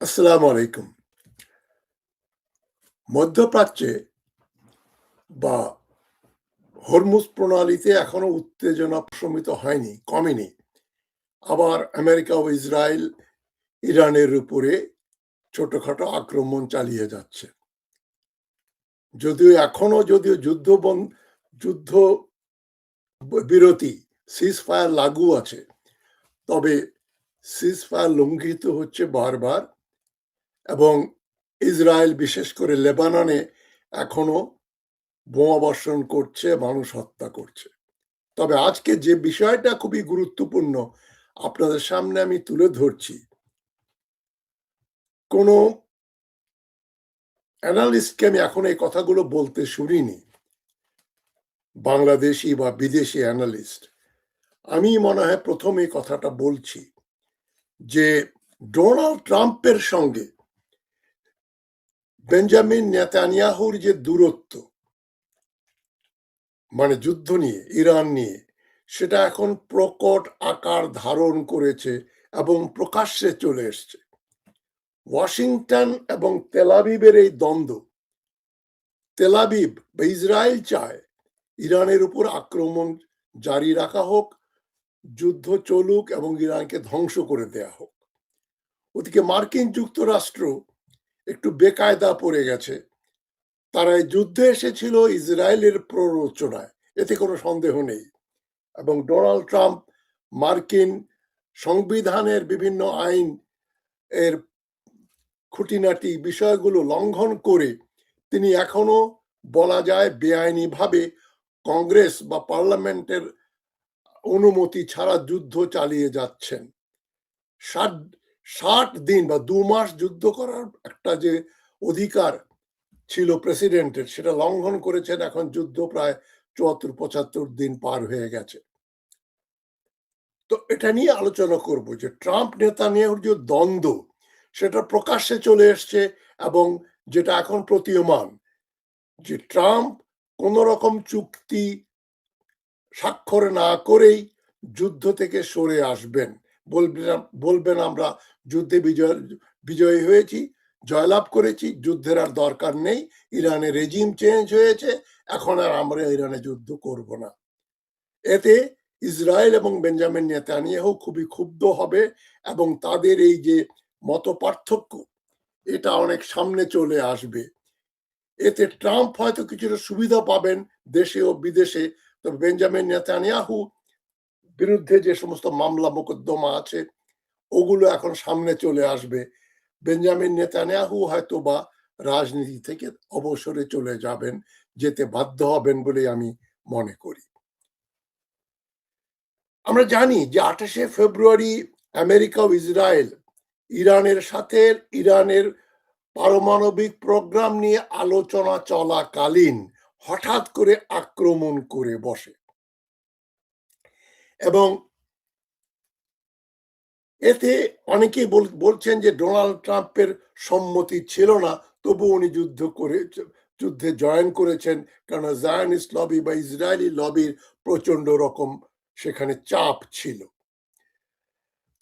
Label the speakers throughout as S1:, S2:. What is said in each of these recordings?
S1: আসসালামু আলাইকুম। মধ্যপ্রাচ্যে বা হরমুজ প্রণালীতে এখনো উত্তেজনা প্রশমিত হয়নি, কমেনি। আবার আমেরিকা ও ইসরায়েল ইরানের উপরে ছোটখাটো আক্রমণ চালিয়ে যাচ্ছে। যদিও যুদ্ধ বিরতি সিজফায়ার লাগু আছে, তবে সিজফায়ার লঙ্ঘিত হচ্ছে বারবার এবং ইসরায়েল বিশেষ করে লেবাননে এখনো বোমাবর্ষণ করছে, মানুষ হত্যা করছে। তবে আজকে যে বিষয়টা খুবই গুরুত্বপূর্ণ আপনাদের সামনে আমি তুলে ধরছি, কোনো অ্যানালিস্টকে আমি এখন এই কথাগুলো বলতে শুনিনি, বাংলাদেশি বা বিদেশি অ্যানালিস্ট। আমি মনে হয় প্রথম এই কথাটা বলছি যে ডোনাল্ড ট্রাম্পের সঙ্গে বেঞ্জামিন নেতানিয়াহুর যে দূরত্ব, মানে যুদ্ধ নিয়ে, ইরান নিয়ে, সেটা এখন প্রকট আকার ধারণ করেছে এবং প্রকাশ্যে চলে এসছে। ওয়াশিংটন এবং তেলাবিবের এই দ্বন্দ্ব, তেলাবিব বা ইসরায়েল চায় ইরানের উপর আক্রমণ জারি রাখা হোক, যুদ্ধ চলুক এবং ইরানকে ধ্বংস করে দেয়া হোক। ওদিকে মার্কিন যুক্তরাষ্ট্র একটু বেকায়দা পড়ে গেছে। তারা এই যুদ্ধে এসেছিল ইসরায়েলের প্ররোচনায়, এতে কোনো সন্দেহ নেই। এবং ডোনাল্ড ট্রাম্প মার্কিন সংবিধানের বিভিন্ন আইন এর খুঁটিনাটি বিষয়গুলো লঙ্ঘন করে তিনি এখনো বলা যায় বেআইনিভাবে কংগ্রেস বা পার্লামেন্টের অনুমতি ছাড়া যুদ্ধ চালিয়ে যাচ্ছেন। 60 দিন বা 2 মাস যুদ্ধ করার একটা যে অধিকার ছিল প্রেসিডেন্টের, সেটা লঙ্ঘন করেছেন। এখন যুদ্ধ প্রায় 74-75 দিন পার হয়ে গেছে। তো এটা নিয়ে আলোচনা করব যে ট্রাম্প নেতানিয়াহুর যে দ্বন্দ্ব, সেটা প্রকাশ্যে চলে এসছে এবং যেটা এখন প্রতীয়মান যে ট্রাম্প কোন রকম চুক্তি স্বাক্ষর না করেই যুদ্ধ থেকে সরে আসবেন। বলবেন আমরা যুদ্ধে বিজয়ী হয়েছি, জয়লাভ করেছি, যুদ্ধের আর দরকার নেই, ইরানের রেজিম চেঞ্জ হয়েছে, এখন আর আমরা ইরানে যুদ্ধ করব না। এতে ইসরায়েল এবং বেঞ্জামিন নেতানিয়াহু খুবই ক্ষুব্ধ হবে এবং তাদের এই যে মত পার্থক্য, এটা অনেক সামনে চলে আসবে। এতে ট্রাম্প হয়তো কিছুটা সুবিধা পাবেন দেশে ও বিদেশে, তবে বেঞ্জামিন নেতানিয়াহু বিরুদ্ধে যে সমস্ত মামলা মোকদ্দমা আছে, ওগুলো এখন সামনে চলে আসবে। বেঞ্জামিন নেতানিয়াহু হয়তো বা রাজনীতি থেকে অবসরে চলে যাবেন, যেতে বাধ্য হবেন বলে আমি মনে করি। আমরা জানি যে 28শে ফেব্রুয়ারি আমেরিকা ও ইসরায়েল ইরানের সাথে ইরানের পারমাণবিক প্রোগ্রাম নিয়ে আলোচনা চলাকালীন হঠাৎ করে আক্রমণ করে বসে এবং এতে অনেকেই বলছেন যে ডোনাল্ড ট্রাম্পের সম্মতি ছিল না, তবু উনি যুদ্ধে জয়েন করেছেন, কারণ জায়নিস্ট লবি বা ইসরায়েলি লবির প্রচন্ড রকম সেখানে চাপ ছিল।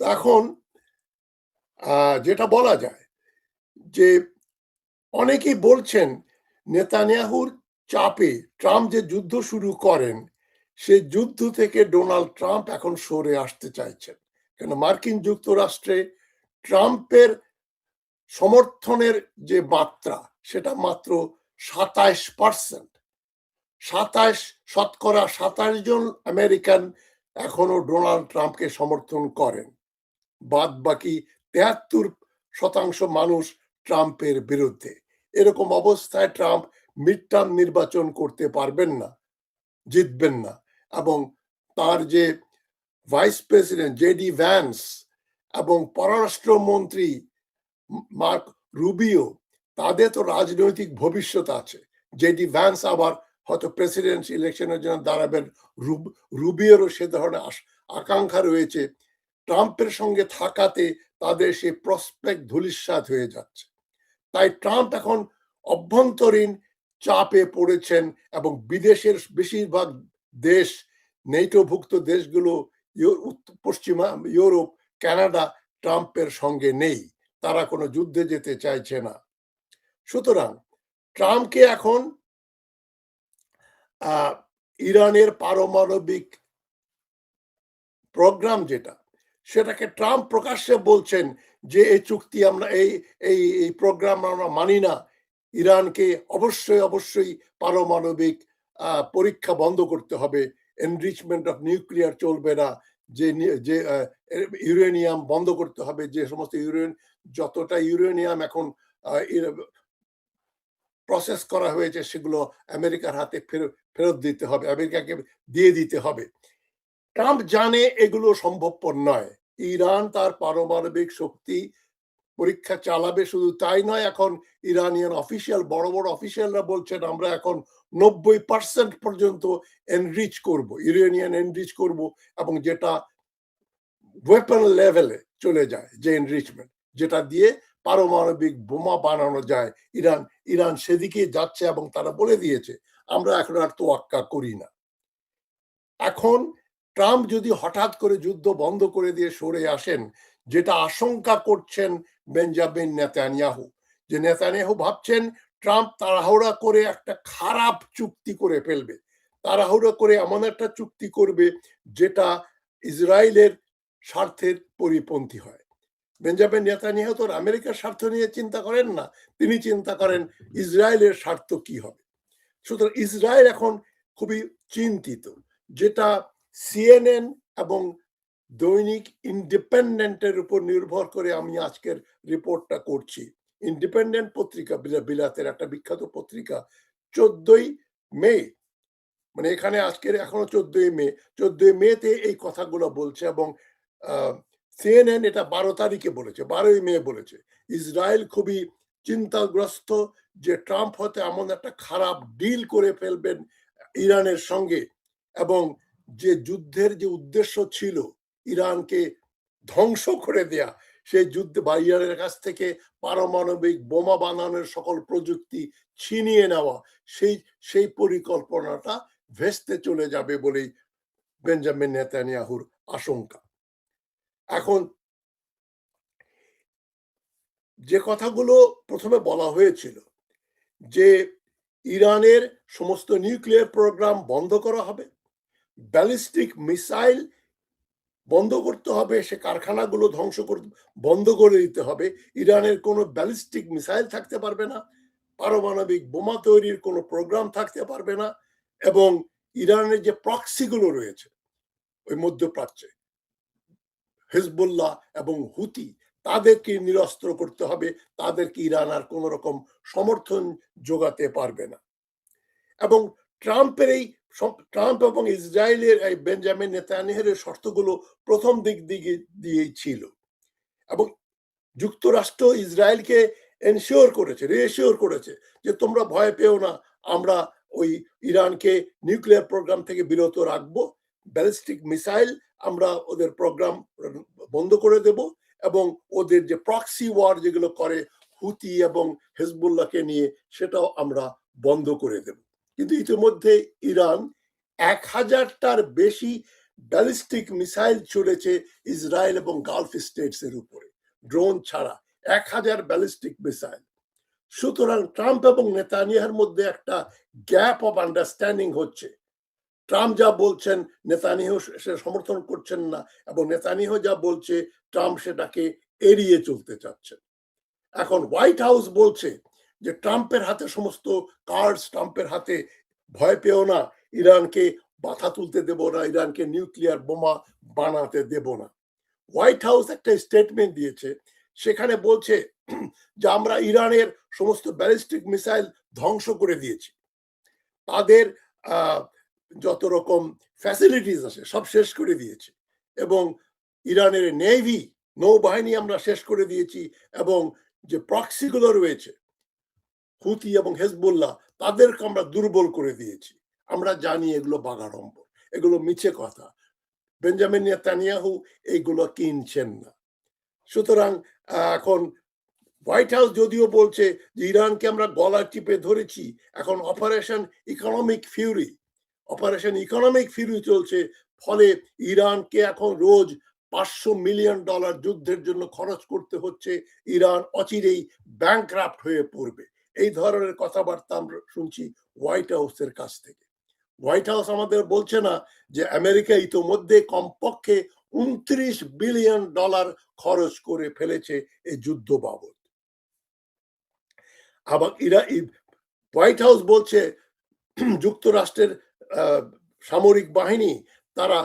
S1: এখন যেটা বলা যায় যে অনেকেই বলছেন নেতানিয়াহুর চাপে ট্রাম্প যে যুদ্ধ শুরু করেন, সে যুদ্ধ থেকে ডোনাল্ড ট্রাম্প এখন সরে আসতে চাইছেন। কেন মার্কিন যুক্তরাষ্ট্রে ট্রাম্পের সমর্থনের যে মাত্রা, সেটা মাত্র 27%। 27 জন আমেরিকান এখনো ডোনাল্ড ট্রাম্পকে সমর্থন করেন, বাদ বাকি 73% মানুষ ট্রাম্পের বিরুদ্ধে। এরকম অবস্থায় ট্রাম্প মিড টার্ম নির্বাচন করতে পারবেন না, জিতবেন না। এবং তার যে ভাইস প্রেসিডেন্ট জেডি ভ্যান্স এবং পররাষ্ট্রমন্ত্রী মার্ক রুবিও, তাদের তো রাজনৈতিক ভবিষ্যৎ আছে। জেডি ভ্যান্স আবার হয়তো প্রেসিডেন্ট ইলেকশনের জন্য দাঁড়াবেন, রুবিওরও সে ধরনের আকাঙ্ক্ষা রয়েছে। ট্রাম্পের সঙ্গে থাকাতে তাদের সেই প্রসপেক্ট ধূলিসাৎ হয়ে যাচ্ছে। তাই ট্রাম্প এখন অভ্যন্তরীণ চাপে পড়েছেন এবং বিদেশের বেশিরভাগ দেশ, নেটোভুক্ত দেশগুলো, পশ্চিমা ইউরোপ, কানাডা ট্রাম্পের সঙ্গে নেই। তারা কোনো যুদ্ধে যেতে চাইছে না। সুতরাং ট্রাম্পকে এখন ইরানের পারমাণবিক প্রোগ্রাম যেটা, সেটাকে ট্রাম্প প্রকাশ্যে বলছেন যে এই চুক্তি আমরা এই প্রোগ্রাম আমরা মানি না। ইরানকে অবশ্যই পারমাণবিক পরীক্ষা বন্ধ করতে হবে, এনরিচমেন্ট অফ নিউক্লিয়ার চলবে না, যে ইউরেনিয়াম বন্ধ করতে হবে, যে সমস্ত যতটা ইউরেনিয়াম এখন প্রসেস করা হয়েছে সেগুলো আমেরিকার হাতে ফেরত দিতে হবে, আমেরিকাকে দিয়ে দিতে হবে। ট্রাম্প জানে এগুলো সম্ভবপর নয়। ইরান তার পারমাণবিক শক্তি পরীক্ষা চালাবে, শুধু তাই নয়, এখন ইরানিয়ান বড় বড় অফিসিয়ালরা বলছেন আমরা এখন 90% পর্যন্ত এনরিচ করব, ইউরেনিয়াম এনরিচ করব, এবং যেটা ওয়েপন লেভেলে চলে যায়, যে এনরিচমেন্ট যেটা দিয়ে পারমাণবিক বোমা বানানো যায়। ইরান সেদিকে যাচ্ছে এবং তারা বলে দিয়েছে আমরা এখন আর তোয়াক্কা করি না। এখন ট্রাম্প যদি হঠাৎ করে যুদ্ধ বন্ধ করে দিয়ে সরে আসেন, যেটা আশঙ্কা করছেন বেঞ্জামিন নেতানিয়াহু, যে নেতানিয়াহু ভাবছেন ট্রাম্প তাড়াহুড়া করে একটা খারাপ চুক্তি করে ফেলবে, তাড়াহুড়া করে এমন একটা চুক্তি করবে যেটা ইসরায়েলের স্বার্থের পরিপন্থী হয়। বেঞ্জামিন নেতানিয়াহু তো আমেরিকার স্বার্থ নিয়ে চিন্তা করেন না, তিনি চিন্তা করেন ইসরায়েলের স্বার্থ কি হবে। সুতরাং ইসরায়েল এখন খুবই চিন্তিত, যেটা সিএনএন এবং দৈনিক ইন্ডিপেন্ডেন্টের উপর নির্ভর করে আমি আজকের রিপোর্টটা করছি। ইন্ডিপেন্ডেন্ট পত্রিকা, বিলাতের একটা বিখ্যাত পত্রিকা, 14ই মে, মানে এখানে আজকের এখনো 14ই মেতে এই কথাগুলো বলছে, এবং সিএনএন এটা 12 তারিখে বলেছে, 12ই মে বলেছে ইসরায়েল খুবই চিন্তাগ্রস্ত যে ট্রাম্প হয়তো এমন একটা খারাপ ডিল করে ফেলবেন ইরানের সঙ্গে, এবং যে যুদ্ধের যে উদ্দেশ্য ছিল ইরানকে ধ্বংস করে দেয়া, সেই যুদ্ধে বা ইরানের কাছ থেকে পারমাণবিক বোমা বানানোর সকল প্রযুক্তি ছিনিয়ে নেওয়া, সেই পরিকল্পনাটা ভেস্তে চলে যাবে বলেই বেঞ্জামিন নেতানিয়াহুর আশঙ্কা। এখন যে কথাগুলো প্রথমে বলা হয়েছিল যে ইরানের সমস্ত নিউক্লিয়ার প্রোগ্রাম বন্ধ করা হবে, ব্যালিস্টিক মিসাইল বন্ধ করতে হবে, সে কারখানাগুলো বন্ধ করে দিতে হবে, ইরানের কোনো ব্যালিস্টিক মিসাইল থাকতে পারবে না, পারমাণবিক বোমা তৈরির কোনো প্রোগ্রাম থাকতে পারবে না, এবং ইরানের যে প্রক্সিগুলো রয়েছে ওই মধ্যপ্রাচ্যে, হিজবুল্লাহ এবং হুতি, তাদেরকে নিরস্ত্র করতে হবে, তাদেরকে ইরান আর কোন রকম সমর্থন যোগাতে পারবে না। এবং ট্রাম্প এবং ইসরায়েলের এই বেঞ্জামিন নেতানিয়াহুর শর্তগুলো প্রথম দিকে দিয়েই ছিল, এবং যুক্তরাষ্ট্র ইসরায়েলকে রিএশিওর করেছে যে তোমরা ভয় পেও না, আমরা ওই ইরানকে নিউক্লিয়ার প্রোগ্রাম থেকে বিরত রাখবো, ব্যালিস্টিক মিসাইল আমরা ওদের প্রোগ্রাম বন্ধ করে দেব, এবং ওদের যে প্রক্সি ওয়ার যেগুলো করে হুতি এবং হিজবুল্লাহকে নিয়ে, সেটাও আমরা বন্ধ করে দেব। কিন্তু ইতিমধ্যে ইরান 1000টার বেশি ব্যালিস্টিক মিসাইল ছুড়েছে ইসরায়েল এবং গালফ স্টেটস এর উপরে, ড্রোন ছাড়া 1000 ব্যালিস্টিক মিসাইল। সুতরাং ট্রাম্প এবং নেতানিয়াহুর মধ্যে একটা গ্যাপ অফ আন্ডারস্ট্যান্ডিং হচ্ছে। ট্রাম্প যা বলছেন নেতানিয়াহু সে সমর্থন করছেন না, এবং নেতানিয়াহু যা বলছে ট্রাম্প সেটাকে এড়িয়ে চলতে চাচ্ছেন। এখন হোয়াইট হাউস বলছে যে ট্রাম্পের হাতে সমস্ত কার্ডস, ট্রাম্পের হাতে, ভয় পেও না, ইরানকে বাধা তুলতে দেব না, ইরানকে নিউক্লিয়ার বোমা বানাতে দেব না। হোয়াইট হাউস একটা স্টেটমেন্ট দিয়েছে, সেখানে বলছে যে আমরা ইরানের সমস্ত ব্যালিস্টিক মিসাইল ধ্বংস করে দিয়েছি, তাদের যত রকম ফ্যাসিলিটিস আছে সব শেষ করে দিয়েছি, এবং ইরানের নেভি, নৌবাহিনী আমরা শেষ করে দিয়েছি, এবং যে প্রক্সিগুলো রয়েছে হুতি এবং হেজবুল্লাহ, তাদেরকে আমরা দুর্বল করে দিয়েছি। আমরা জানি এগুলো বাগাড়ম্বর, এগুলো মিছে কথা, বেঞ্জামিন নেতানিয়াহু এইগুলো কিনছেন না। সুতরাং এখন হোয়াইট হাউস যদিও বলছে যে ইরানকে আমরা গলা টিপে ধরেছি, এখন অপারেশন ইকোনমিক ফিউরি চলছে, ফলে ইরানকে এখন রোজ $500 মিলিয়ন যুদ্ধের জন্য খরচ করতে হচ্ছে, ইরান অচিরেই ব্যাংকরাপ্ট হয়ে পড়বে। এই ধরনের কথাবার্তা আমরা শুনছি হোয়াইট হাউসের কাছ থেকে। হোয়াইট হাউস আমাদের বলছে না যে আমেরিকা ইতোমধ্যে কমপক্ষে $29 বিলিয়ন খরচ করে ফেলেছে এই যুদ্ধ বাবদ। আবার হোয়াইট হাউস বলছে যুক্তরাষ্ট্রের সামরিক বাহিনী তারা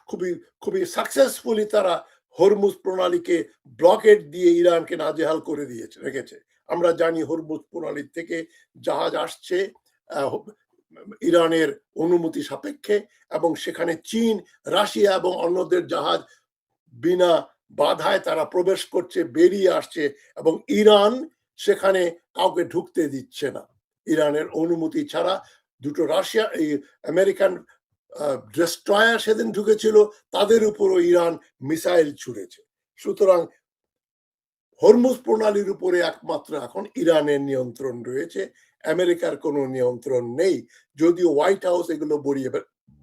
S1: খুবই খুবই সাকসেসফুলি তারা হরমুজ প্রণালীকে ব্লকেট দিয়ে ইরানকে নাজেহাল করে রেখেছে। আমরা জানি হরমুজ প্রণালী থেকে জাহাজ আসছে ইরানের অনুমতি সাপেক্ষে, এবং সেখানে চীন, রাশিয়া এবং অন্যদের জাহাজ বিনা বাধায় তারা প্রবেশ করছে, বেরিয়ে আসছে, এবং ইরান সেখানে কাউকে ঢুকতে দিচ্ছে না। ইরানের অনুমতি ছাড়া দুটো রাশিয়া এই আমেরিকান ডেস্ট্রয়ার সেদিন ঢুকেছিল, তাদের উপরও ইরান মিসাইল ছুড়েছে। সুতরাং হরমুজ প্রণালীর উপরে একমাত্র এখন ইরানের নিয়ন্ত্রণ রয়েছে, আমেরিকার কোনো নিয়ন্ত্রণ নেই, যদিও হোয়াইট হাউস এগুলো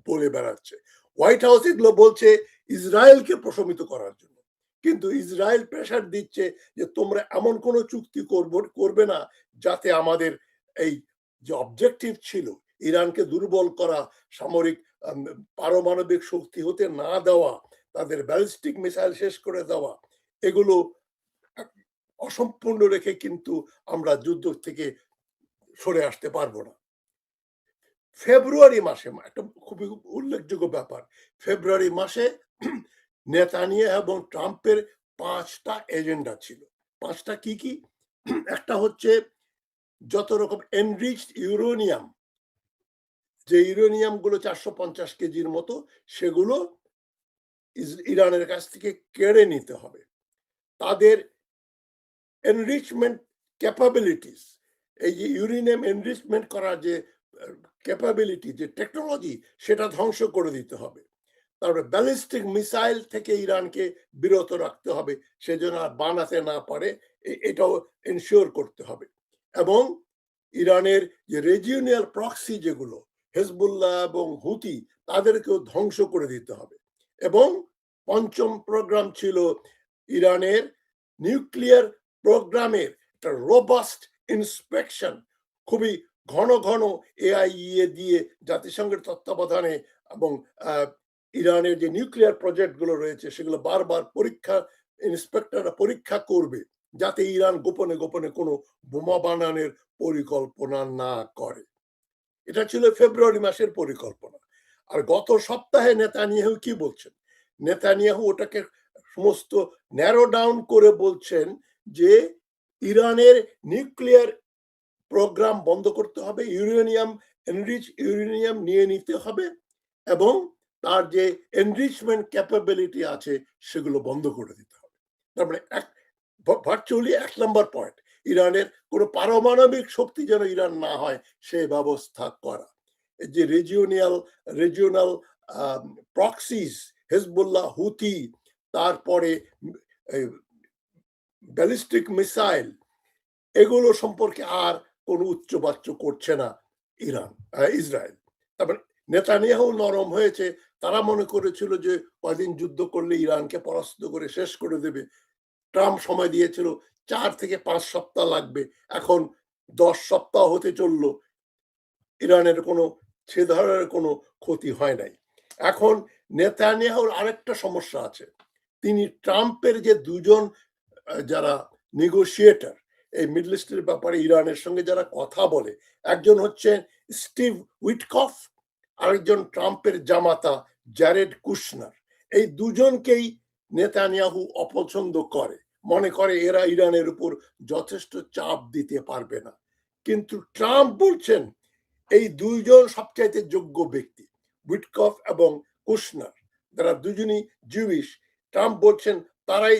S1: বলে বেড়াচ্ছে। হোয়াইট হাউস এগুলো বলছে ইসরায়েলকে প্রশমিত করার জন্য, কিন্তু ইসরায়েল প্রেসার দিচ্ছে যে তোমরা এমন কোনো চুক্তি করবে না যাতে আমাদের এই যে অবজেক্টিভ ছিল ইরানকে দুর্বল করা, সামরিক পারমাণবিক শক্তি হতে না দেওয়া, তাদের ব্যালিস্টিক মিসাইল শেষ করে দেওয়া, এগুলো অসম্পূর্ণ রেখে কিন্তু আমরা যুদ্ধ থেকে সরে আসতে পারবো না। ফেব্রুয়ারি মাসে একটা খুবই উল্লেখযোগ্য ব্যাপার, ফেব্রুয়ারি মাসে নেতানিয়াহু এবং ট্রাম্পের 5টা এজেন্ডা ছিল। 5টা কি কি? একটা হচ্ছে যত রকম এনরিচড ইউরেনিয়াম, যে ইউরেনিয়াম গুলো 450 কেজির মতো, সেগুলো ইরানের কাছ থেকে কেড়ে নিতে হবে। তাদের এনরিচমেন্ট ক্যাপাবিলিটিস, এই যে ইউরেনিয়াম এনরিচমেন্ট করার যে ক্যাপাবিলিটি, যে টেকনোলজি, সেটা ধ্বংস করে দিতে হবে। তারপরে ব্যালিস্টিক মিসাইল থেকে ইরানকে বিরত রাখতে হবে, সেজন্য আর বানাতে না পারে, এটাও এনশিওর করতে হবে। এবং ইরানের যে রিজিওনাল প্রক্সি যেগুলো হেজবুল্লাহ এবং হুতি, তাদেরকেও ধ্বংস করে দিতে হবে। এবং 5ম প্রোগ্রাম ছিল ইরানের নিউক্লিয়ার প্রোগ্রামের একটা রোবাস্ট ইন্সপেকশন, খুবই ঘন ঘন এআইইএ দিয়ে জাতিসংঘের তত্ত্বাবধানে, এবং ইরানের যে নিউক্লিয়ার প্রজেক্ট গুলো রয়েছে সেগুলো বারবার ইন্সপেক্টররা পরীক্ষা করবে, যাতে ইরান গোপনে গোপনে কোনো বোমা বানানোর পরিকল্পনা না করে। এটা ছিল ফেব্রুয়ারি মাসের পরিকল্পনা। আর গত সপ্তাহে নেতানিয়াহু কি বলছেন? নেতানিয়াহু ওটাকে সমস্ত ন্যারো ডাউন করে বলছেন যে ইরানের নিউক্লিয়ার প্রোগ্রাম বন্ধ করতে হবে, এনরিচ ইউরেনিয়াম নিয়ে নিতে হবে, এবং তার যে এনরিচমেন্ট ক্যাপাবিলিটি আছে সেগুলো বন্ধ করে দিতে হবে। তার মানে ভার্চুয়ালি 1 নম্বর পয়েন্ট, ইরানের কোনো পারমাণবিক শক্তি যেন ইরান না হয় সে ব্যবস্থা করা। যে রিজিওনাল প্রক্সিস, হেজবুল্লাহ, হুতি, তারপরে ব্যালিস্টিক মিসাইল, এগুলো সম্পর্কে আর কোনো উচ্চবাচ্য করছে না ইসরায়েল। তারপরে নেতানিয়াহু নরম হয়েছে, তারা মনে করেছিল যে কয়দিন যুদ্ধ করলে ইরানকে পরাস্ত করে শেষ করে দেবে। ট্রাম্প সময় দিয়েছিল 4 থেকে 5 সপ্তাহ লাগবে, এখন 10 সপ্তাহ হতে চলল, ইরানের কোনো সে ধরনের কোনো ক্ষতি হয় নাই। এখন নেতানিয়াহুর আরেকটা সমস্যা আছে, তিনি ট্রাম্পের যে দুজন যারা নেগোশিয়েটর এই মিডল ইস্টের ব্যাপারে ইরানের সঙ্গে যারা কথা বলে, একজন হচ্ছে স্টিভ উইটকফ, আরেকজন ট্রাম্পের জামাতা জ্যারেড কুশনার। এই দুজনকেই নেতানিয়াহু অপছন্দ করে, মনে করে এরা ইরানের উপর যথেষ্ট চাপ দিতে পারবে না। কিন্তু ট্রাম্প বলছেন এই দুইজন সবচাইতে যোগ্য ব্যক্তি, উইটকফ এবং কুশনার, যারা দুজনই জুইশ। ট্রাম্প বলছেন তারাই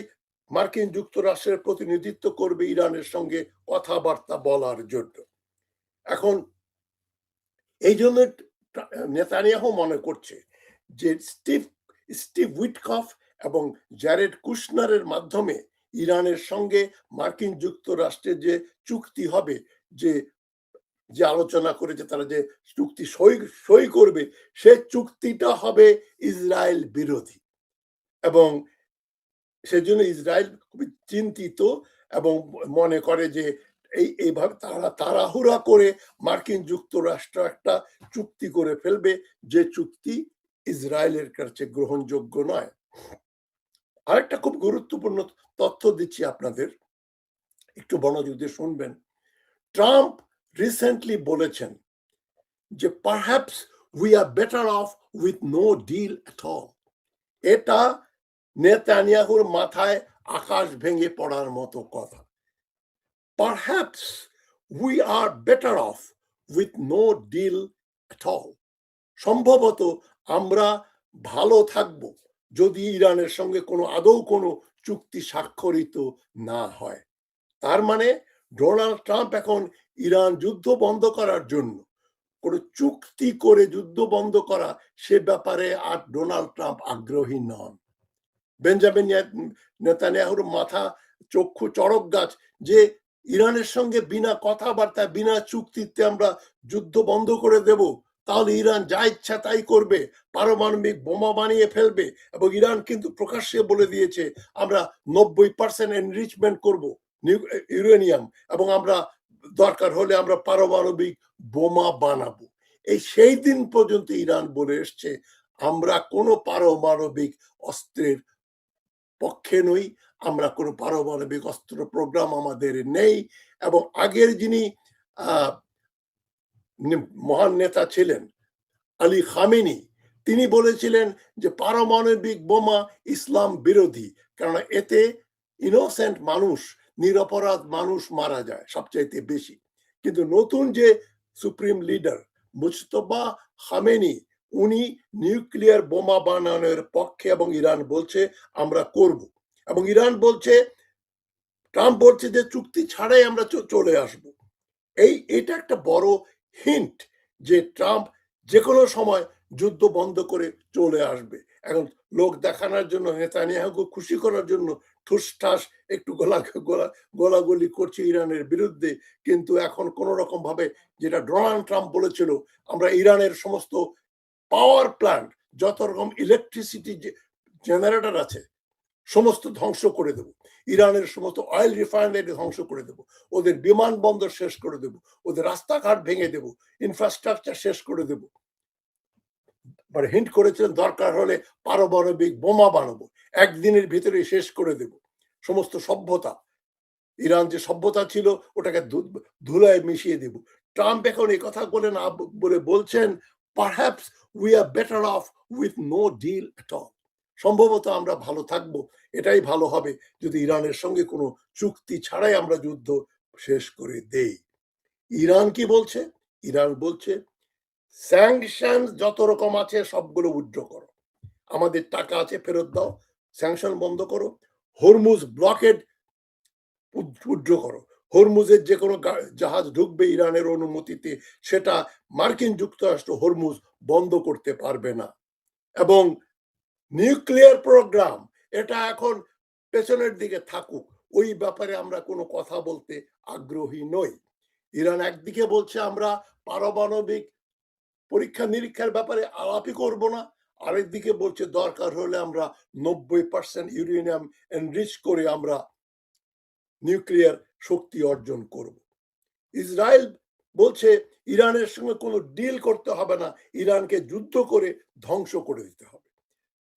S1: মার্কিন যুক্তরাষ্ট্রের প্রতিনিধিত্ব করবে ইরানের সঙ্গে কথাবার্তা বলার জন্য। এখন এই জন্য নেতানিয়াহু মনে করছে যে স্টিভ উইটকফ এবং জ্যারেড কুশনারের মাধ্যমে ইরানের সঙ্গে মার্কিন যুক্তরাষ্ট্রের যে চুক্তি হবে, যে যে আলোচনা করেছে তারা যে চুক্তি সই করবে, সে চুক্তিটা হবে ইসরায়েল বিরোধী। এবং সেজন্য ইসরায়েল খুবই চিন্তিত এবং মনে করে যে এইভাবে তাড়াহুড়া করে মার্কিন যুক্তরাষ্ট্র একটা চুক্তি করে ফেলবে, যে চুক্তি ইসরায়েলের কাছে গ্রহণযোগ্য নয়। আরেকটা খুব গুরুত্বপূর্ণ তথ্য দিচ্ছি আপনাদের, একটু মনোযোগ দিয়ে শুনবেন। ট্রাম্প রিসেন্টলি বলেছেন যে perhaps we are better off with no deal at all. এটা নেতানিয়াহুর মাথায় আকাশ ভেঙে পড়ার মতো কথা। Perhaps we are better off with no deal at all. সম্ভবত আমরা ভালো থাকব যদি ইরানের সঙ্গে আদৌ কোনো চুক্তি স্বাক্ষরিত না হয়। তার মানে ডোনাল্ড ট্রাম্প এখন ইরান যুদ্ধ বন্ধ করার জন্য কোনো চুক্তি করে যুদ্ধ বন্ধ করা, সে ব্যাপারে আর ডোনাল্ড ট্রাম্প আগ্রহী নন। বেঞ্জামিন নেতানিয়াহুর মাথা চক্ষু চড়ক গাছ যে ইরানের সঙ্গে বিনা কথাবার্তায় বিনা চুক্তিতে আমরা যুদ্ধ বন্ধ করে দেব, তাহলে ইরান যা ইচ্ছা তাই করবে, পারমাণবিক বোমা বানিয়ে ফেলবে। এবং ইরান কিন্তু প্রকাশ্যে বলে দিয়েছে আমরা 90% এনরিচমেন্ট করব ইউরেনিয়াম, এবং আমরা দরকার হলে আমরা পারমাণবিক বোমা বানাবো। সেই দিন পর্যন্ত ইরান বলে এসছে আমরা কোনো পারমাণবিক অস্ত্রের পক্ষে নই, আমরা কোনো পারমাণবিক অস্ত্র প্রোগ্রাম আমাদের নেই। এবং আগের যিনি মহান নেতা ছিলেন আলী খামেনি, তিনি বলেছিলেন যে পারমাণবিক বোমা ইসলাম বিরোধী, কারণ এতে ইনোসেন্ট মানুষ, নিরপরাধ মানুষ মারা যায় সবচাইতে বেশি। কিন্তু নতুন যে সুপ্রিম লিডার মুজতবা খামেনি, উনি নিউক্লিয়ার বোমা বানানোর পক্ষে, এবং ইরান বলছে আমরা করব। এবং ইরান বলছে, ট্রাম্প বলছে যে চুক্তি ছাড়াই আমরা চলে আসব। এটা একটা বড় হিন্ট যে ট্রাম্প যে কোনো সময় যুদ্ধ বন্ধ করে চলে আসবে। এখন লোক দেখানোর জন্য, নেতানিয়াহুকে খুশি করার জন্য ঠুসঠাস একটু গোলাগুলি করছে ইরানের বিরুদ্ধে, কিন্তু এখন কোন রকম ভাবে, যেটা ডোনাল্ড ট্রাম্প বলেছিল, আমরা ইরানের সমস্ত পাওয়ার প্ল্যান্ট, যত রকম ইলেকট্রিসিটি জেনারেটর আছে সমস্ত ধ্বংস করে দেব, ইরানের সমস্ত অয়েল রিফাইনারি ধ্বংস করে দেব, ওদের বিমানবন্দর শেষ করে দেব, ওদের রাস্তাঘাট ভেঙে দেব, ইনফ্রাস্ট্রাকচার শেষ করে দেব। মানে হিন্ট করেছিলেন দরকার হলে পারমাণবিক বোমা বানাবো, একদিনের ভিতরে শেষ করে দেব সমস্ত সভ্যতা। ইরান যে সভ্যতা ছিল ওটাকে ধুলায় মিশিয়ে দেব। ট্রাম্প এখন এই কথা বলে বলছেন perhaps we are better off with no deal at all. সম্ভবত আমরা ভালো থাকবো, এটাই ভালো হবে যদি ইরানের সঙ্গে কোনো চুক্তি ছাড়াই আমরা যুদ্ধ শেষ করে দেই। ইরান কি বলছে? ইরান বলছে স্যাংশন যত রকম আছে সবগুলো উইথড্র করো, আমাদের টাকা আছে ফেরত দাও, স্যাংশন বন্ধ করো, হরমুজ ব্লকেড উইথড্র করো, হরমুজের যে কোনো জাহাজ ঢুকবে ইরানের অনুমতিতে সেটা মার্কিন যুক্তরাষ্ট্র হরমুজ বন্ধ করতে পারবে না। এবং নিউক্লিয়ার প্রোগ্রাম এটা এখন পেছনের দিকে থাকুক, ওই ব্যাপারে আমরা কোনো কথা বলতে আগ্রহী নই। ইরান একদিকে বলছে আমরা পারমাণবিক পরীক্ষা নিরীক্ষার ব্যাপারে আলাপই করব না, আরেকদিকে বলছে দরকার হলে আমরা 90% ইউরেনিয়াম এনরিচ করে আমরা নিউক্লিয়ার শক্তি অর্জন করব। ইসরায়েল বলছে ইরানের সঙ্গে কোনো ডিল করতে হবে না, ইরানকে যুদ্ধ করে ধ্বংস করে দিতে হবে।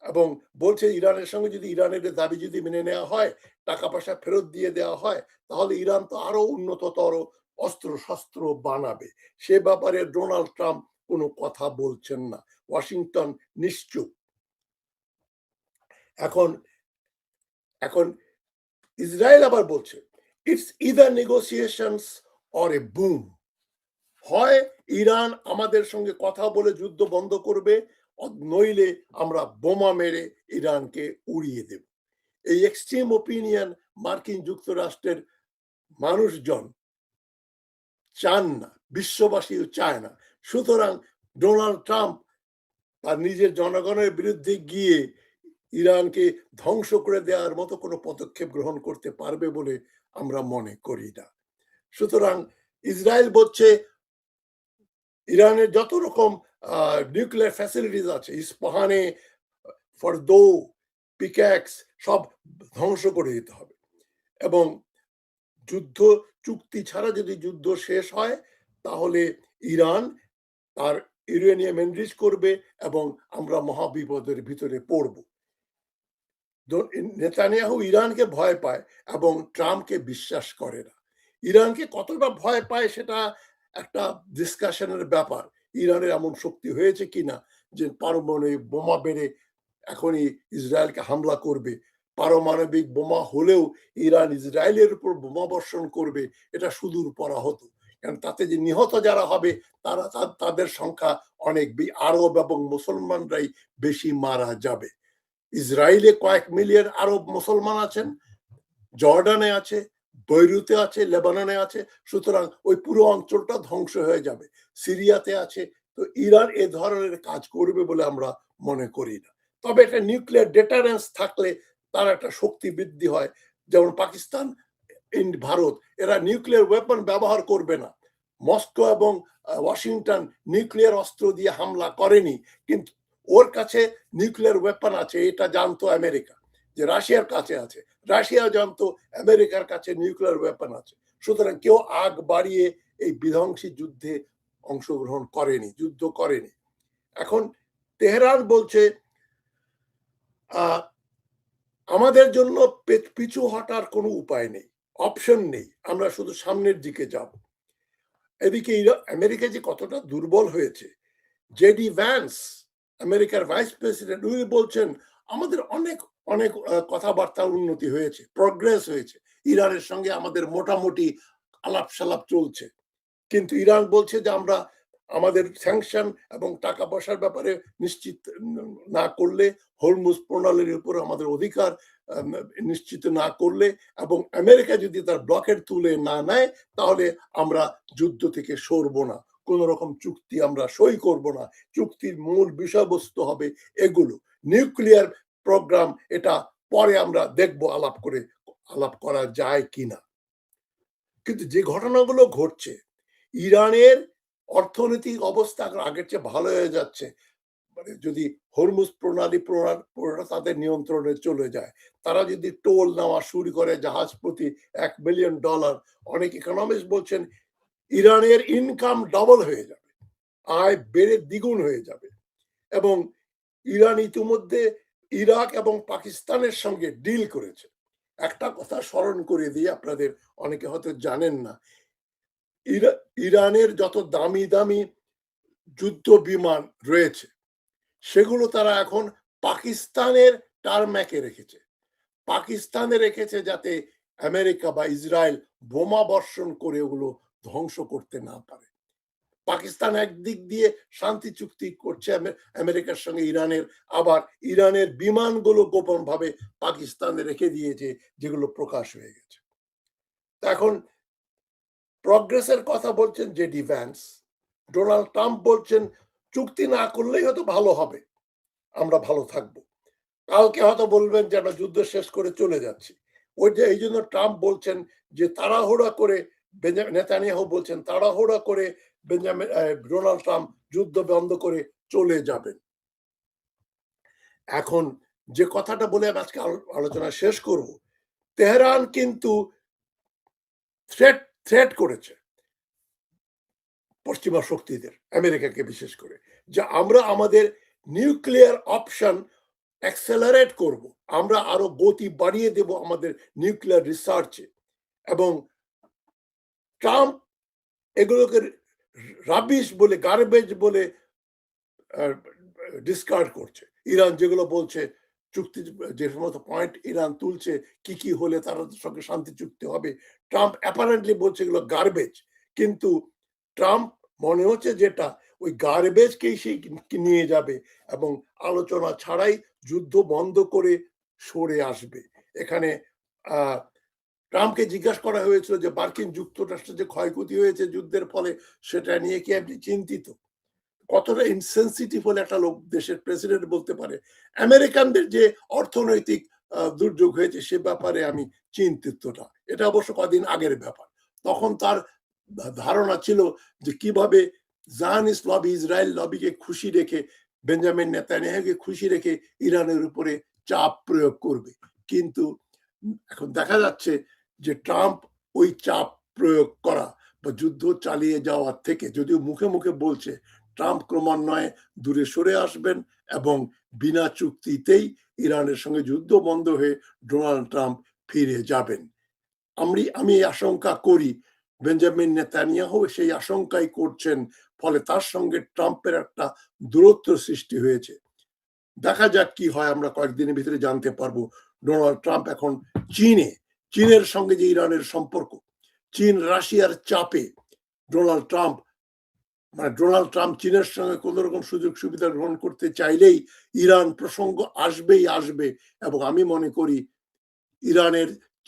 S1: এবং বলছে ইরানের সঙ্গে যদি ইরানের দাবি যদি মেনে নেওয়া হয়, টাকা পয়সা ফেরত দিয়ে দেওয়া হয়, তাহলে ইরান তো আরো উন্নততর অস্ত্র শস্ত্র বানাবে। সে ব্যাপারে ডোনাল্ড ট্রাম্প কোনো কথা বলছেন না, ওয়াশিংটন নিশ্চুপ। এখন এখন ইসরায়েল আবার বলছে it's either negotiations or a broom. হয় ইরান আমাদের সঙ্গে কথা বলে যুদ্ধ বন্ধ করবে, নইলে আমরা বোমা মেরে ইরানকে উড়িয়ে দেব। এই এক্সট্রিম ওপিনিয়ন মার্কিন যুক্তরাষ্ট্রের মানুষজন চান না, বিশ্ববাসীও চায় না। সুতরাং ডোনাল্ড ট্রাম্প তার নিজের জনগণের বিরুদ্ধে গিয়ে ইরানকে ধ্বংস করে দেওয়ার মতো কোনো পদক্ষেপ গ্রহণ করতে পারবে বলে আমরা মনে করি না। সুতরাং ইসরায়েল বলছে ইরানের যত রকম নিউক্লিয়ার ফ্যাসিলিটিস আছে, ইস্পাহানে, ফরদো, পিক্যাক্স সব ধ্বংস করে দিতে হবে এবং যুদ্ধ চুক্তি ছাড়া যদি যুদ্ধ শেষ হয় তাহলে ইরান তার ইউরেনিয়াম এনরিচ করবে এবং আমরা মহাবিপদের ভিতরে পড়ব। নেতানিয়াহু ইরানকে ভয় পায় এবং ট্রাম্পকে বিশ্বাস করে না। ইরানকে কতটা ভয় পায় সেটা একটা ডিসকাশনের ব্যাপার। ইরানের এমন শক্তি হয়েছে কিনা যে পারমাণবিক বোমা বেড়ে এখনই ইসরায়েলকে হামলা করবে। পারমাণবিক বোমা হলেও ইরান ইসরায়েলের উপর বোমা বর্ষণ করবে, এটা সুদূর পরাহত। কারণ তাতে যে নিহত যারা হবে তারা তাদের সংখ্যা অনেক, আরব এবং মুসলমানরাই বেশি মারা যাবে। ইসরায়েলে কয়েক মিলিয়ন আরব মুসলমান আছেন, জর্ডানে আছে, বৈরুতে আছে, লেবাননে আছে, সুতরাং ওই পুরো অঞ্চলটা ধ্বংস হয়ে যাবে। সিরিয়াতে আছে। তো ইরান এ ধরনের কাজ করবে বলে আমরা মনে করি না। তবে একটা নিউক্লিয়ার ডেটারেন্স থাকলে তার একটা শক্তি বৃদ্ধি হয়। যেমন পাকিস্তান, ভারত এরা নিউক্লিয়ার ওয়েপন ব্যবহার করবে না। মস্কো এবং ওয়াশিংটন নিউক্লিয়ার অস্ত্র দিয়ে হামলা করেনি, কিন্তু ওর কাছে নিউক্লিয়ার ওয়েপন আছে, এটা জানতো আমেরিকা। যে রাশিয়ার কাছে আছে, রাশিয়া জানতো আমেরিকার কাছে নিউক্লিয়ার ওয়েপন আছে। সুতরাং কেউ আগ বাড়িয়ে এই বিধ্বংসী যুদ্ধে অংশগ্রহণ করেনি, যুদ্ধ করেনি। এখন তেহরান বলছে আমাদের জন্য পিছু হটার কোনো উপায় নেই, অপশন নেই, আমরা শুধু সামনের দিকে যাব। এদিকে আমেরিকা যে কতটা দুর্বল হয়েছে, জেডি ভ্যান্স আমেরিকার ভাইস প্রেসিডেন্ট, উনি বলছেন আমাদের অনেক অনেক কথাবার্তার উন্নতি হয়েছে, প্রগ্রেস হয়েছে, ইরানের সঙ্গে আমাদের মোটামুটি আলাপ সালাপ চলছে। কিন্তু ইরান বলছে যে আমরা আমাদের স্যাংশন এবং টাকা পয়সার ব্যাপারে নিশ্চিত না করলে, হরমুজ প্রণালীর উপর আমাদের অধিকার নিশ্চিত না করলে এবং আমেরিকা যদি তার ব্লকেট তুলে না নেয় তাহলে আমরা যুদ্ধ থেকে সরব না, কোন রকম চুক্তি আমরা সই করব না। চুক্তির মূল বিষয়বস্তু হবে এগুলো। নিউক্লিয়ার প্রোগ্রাম এটা পরে আমরা দেখব আলাপ করা যায় কিনা। কিন্তু যে ঘটনাগুলো ঘটছে, ইরানের অর্থনৈতিক অবস্থা আগের চেয়ে ভালো হয়ে যাচ্ছে। মানে যদি হরমুজ প্রণালী তাদের নিয়ন্ত্রণে চলে যায়, তারা যদি টোল নেওয়া শুরু করে জাহাজ প্রতি $1 বিলিয়ন, অনেক ইকোনমিস্ট বলছেন ইরানের ইনকাম ডবল হয়ে যাবে, আয় বেড়ে দ্বিগুণ হয়ে যাবে। এবং ইরান ইতিমধ্যে ইরাক এবং পাকিস্তানের সঙ্গে ডিল করেছে। একটা কথা স্মরণ করে দিয়ে, আপনাদের অনেকে হয়তো জানেন না, ইরানের যত দামি দামি যুদ্ধ বিমান রয়েছে সেগুলো তারা এখন পাকিস্তানের টারম্যাকে রেখেছে। পাকিস্তানে রেখেছে যাতে আমেরিকা বা ইসরায়েল বোমা বর্ষণ করে ওগুলো ধ্বংস করতে না পারে। পাকিস্তান একদিক দিয়ে শান্তি চুক্তি করছে আমেরিকার সঙ্গে ইরানের, আবার ইরানের বিমানগুলো গোপন ভাবে পাকিস্তানে রেখে দিয়েছে, যেগুলো প্রকাশ হয়ে গেছে। এখন প্রগ্রেসের কথা বলছেন জেডি ভ্যান্স, ডোনাল্ড ট্রাম্প বলছেন চুক্তি না করলেই হয়তো ভালো হবে, আমরা ভালো থাকবো। কালকে হয়তো বলবেন যে আমরা যুদ্ধ শেষ করে চলে যাচ্ছি। ওই যে এই জন্য ট্রাম্প বলছেন যে তাড়াহুড়া করে, নেতানিয়াহু বলছেন তাড়াহুড়া করে ডোনাল্ড ট্রাম্প যুদ্ধ বন্ধ করে চলে যাবেন। এখন যে কথাটা বলে আমি আজকে আলোচনা শেষ করব, তেহরান কিন্তু থ্রেট করেছে পশ্চিমা শক্তিদের, আমেরিকাকে বিশেষ করে, যে আমরা আমাদের নিউক্লিয়ার অপশন অ্যাক্সেলারেট করব, আমরা আরো গতি বাড়িয়ে দেব আমাদের নিউক্লিয়ার রিসার্চে। এবং ট্রাম্প এগুলোকে রাবিশ বলে, গার্বেজ বলে ডিসকার্ড করছে। ইরান যেগুলো বলছে চুক্তি, যে সমস্ত পয়েন্ট ইরান তুলছে কি কি হলে তার সঙ্গে শান্তি চুক্তি হবে, ট্রাম্প অ্যাপারেন্টলি বলছে এগুলো গার্বেজ। কিন্তু ট্রাম্প মনে হচ্ছে যেটা ওই গার্বেজকেই সে নিয়ে যাবে এবং আলোচনা ছাড়াই যুদ্ধ বন্ধ করে সরে আসবে। এখানে ট্রাম্পকে জিজ্ঞাসা করা হয়েছিল যে মার্কিন যুক্তরাষ্ট্রের যে ক্ষয়ক্ষতি হয়েছে যুদ্ধের ফলে সেটা নিয়ে কি আপনি চিন্তিত? কতটা ইনসেনসিটিভ হলে একটা লোক, দেশের প্রেসিডেন্ট বলতে পারে আমেরিকানদের যে অর্থনৈতিক দুর্যোগ হয়েছে সে ব্যাপারে আমি চিন্তিত না। এটা অবশ্য কদিন আগের ব্যাপার। তখন তার ধারণা ছিল যে কিভাবে জায়নিস্ট লবি, ইসরায়েল লবিকে খুশি রেখে, বেঞ্জামিন নেতানিয়াহুকে খুশি রেখে ইরানের উপরে চাপ প্রয়োগ করবে। কিন্তু এখন দেখা যাচ্ছে যে ট্রাম্প ওই চাপ প্রয়োগ করা বা যুদ্ধ চালিয়ে যাওয়ার থেকে, যদিও মুখে মুখে বলছে ট্রাম্প ক্রমান্বয়ে দূরে সরে আসবেন এবং বিনা চুক্তিতেই ইরানের সঙ্গে যুদ্ধ বন্ধ হয়ে ডোনাল্ড ট্রাম্প ফিরে যাবেন। আমি আশঙ্কা করি বেঞ্জামিন নেতানিয়াহু সেই আশঙ্কাই করছেন, ফলে তার সঙ্গে ট্রাম্পের একটা দূরত্ব সৃষ্টি হয়েছে। দেখা যাক কি হয়, আমরা কয়েকদিনের ভিতরে জানতে পারবো। ডোনাল্ড ট্রাম্প এখন চীনের সঙ্গে যে ইরানের সম্পর্ক, চীন রাশিয়ার চাপে ডোনাল্ড ট্রাম্প চীনের সঙ্গে কোন রকম সুযোগ সুবিধা গ্রহণ করতে চাইলেই ইরান প্রসঙ্গ আসবে এবং আমি মনে করি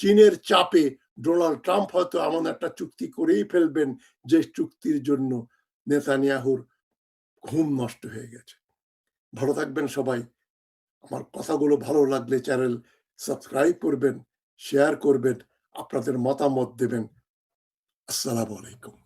S1: চীনের চাপে ডোনাল্ড ট্রাম্প হয়তো এমন একটা চুক্তি করেই ফেলবেন যে চুক্তির জন্য নেতানিয়াহুর ঘুম নষ্ট হয়ে গেছে। ভালো থাকবেন সবাই। আমার কথাগুলো ভালো লাগলে চ্যানেল সাবস্ক্রাইব করবেন, শেয়ার করবেন, আপনাদের মতামত দেবেন। আসসালামু আলাইকুম।